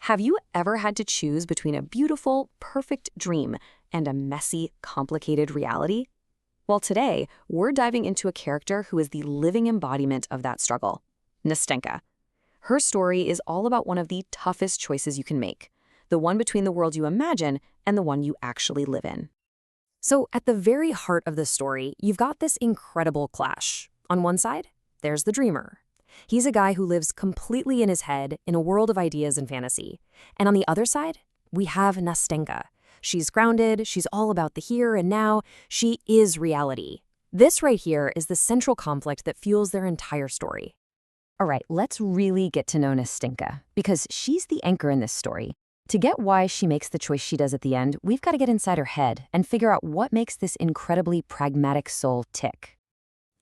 Have you ever had to choose between a beautiful, perfect dream and a messy, complicated reality? Well, today, we're diving into a character who is the living embodiment of that struggle, Nastenka. Her story is all about one of the toughest choices you can make, the one between the world you imagine and the one you actually live in. So, at the very heart of the story, you've got this incredible clash. On one side, there's the dreamer. He's a guy who lives completely in his head in a world of ideas and fantasy. And on the other side, we have Nastenka. She's grounded, she's all about the here and now, she is reality. This right here is the central conflict that fuels their entire story. All right, let's really get to know Nastenka, because she's the anchor in this story. To get why she makes the choice she does at the end, we've got to get inside her head and figure out what makes this incredibly pragmatic soul tick.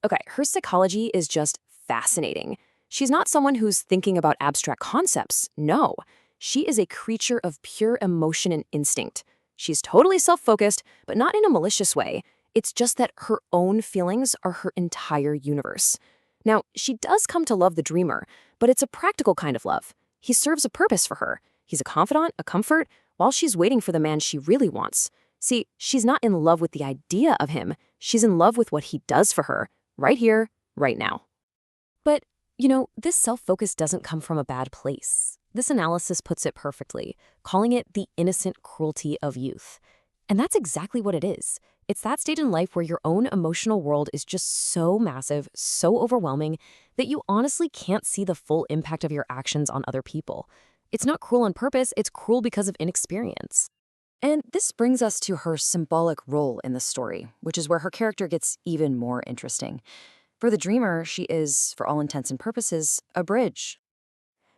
Okay, her psychology is just fascinating. She's not someone who's thinking about abstract concepts. No, she is a creature of pure emotion and instinct. She's totally self-focused, but not in a malicious way. It's just that her own feelings are her entire universe. Now, she does come to love the dreamer, but it's a practical kind of love. He serves a purpose for her. He's a confidant, a comfort, while she's waiting for the man she really wants. See, she's not in love with the idea of him. She's in love with what he does for her, right here, right now. But, this self-focus doesn't come from a bad place. This analysis puts it perfectly, calling it the innocent cruelty of youth. And that's exactly what it is. It's that stage in life where your own emotional world is just so massive, so overwhelming, that you honestly can't see the full impact of your actions on other people. It's not cruel on purpose, it's cruel because of inexperience. And this brings us to her symbolic role in the story, which is where her character gets even more interesting. For the dreamer, she is, for all intents and purposes, a bridge.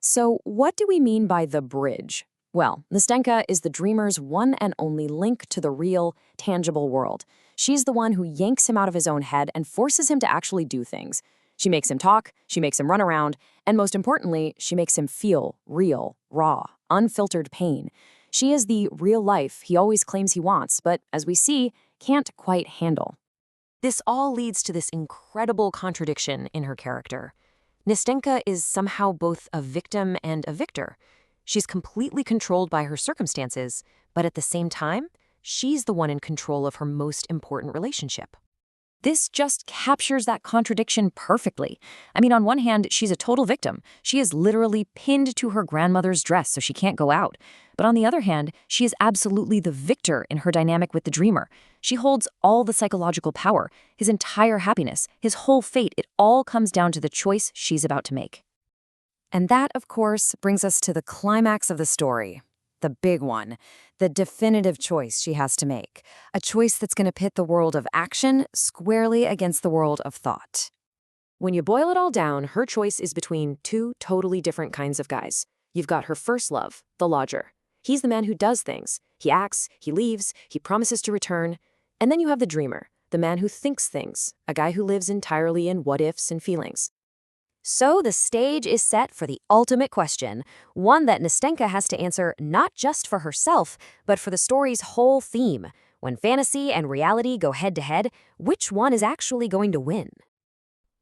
So what do we mean by the bridge? Well, Nastenka is the dreamer's one and only link to the real, tangible world. She's the one who yanks him out of his own head and forces him to actually do things. She makes him talk, she makes him run around, and most importantly, she makes him feel real, raw, unfiltered pain. She is the real life he always claims he wants, but as we see, can't quite handle. This all leads to this incredible contradiction in her character. Nastenka is somehow both a victim and a victor. She's completely controlled by her circumstances, but at the same time, she's the one in control of her most important relationship. This just captures that contradiction perfectly. I mean, on one hand, she's a total victim. She is literally pinned to her grandmother's dress so she can't go out. But on the other hand, she is absolutely the victor in her dynamic with the dreamer. She holds all the psychological power, his entire happiness, his whole fate. It all comes down to the choice she's about to make. And that, of course, brings us to the climax of the story. The big one, the definitive choice she has to make, a choice that's going to pit the world of action squarely against the world of thought. When you boil it all down, her choice is between two totally different kinds of guys. You've got her first love, the lodger. He's the man who does things. He acts, he leaves, he promises to return. And then you have the dreamer, the man who thinks things, a guy who lives entirely in what-ifs and feelings. So the stage is set for the ultimate question, one that Nastenka has to answer not just for herself, but for the story's whole theme. When fantasy and reality go head-to-head, which one is actually going to win?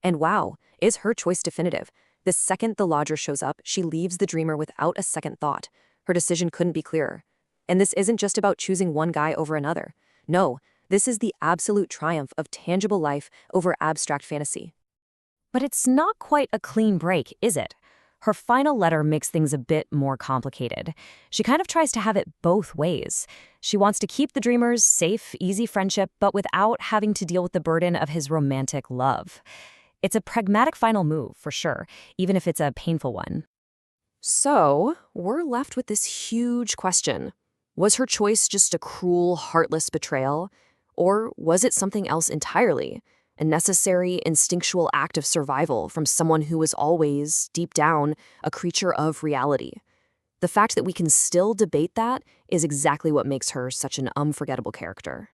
And wow, is her choice definitive? The second the lodger shows up, she leaves the dreamer without a second thought. Her decision couldn't be clearer. And this isn't just about choosing one guy over another. No, this is the absolute triumph of tangible life over abstract fantasy. But it's not quite a clean break, is it? Her final letter makes things a bit more complicated. She kind of tries to have it both ways. She wants to keep the dreamer's safe, easy friendship, but without having to deal with the burden of his romantic love. It's a pragmatic final move, for sure, even if it's a painful one. So, we're left with this huge question. Was her choice just a cruel, heartless betrayal? Or was it something else entirely? A necessary, instinctual act of survival from someone who was always, deep down, a creature of reality. The fact that we can still debate that is exactly what makes her such an unforgettable character.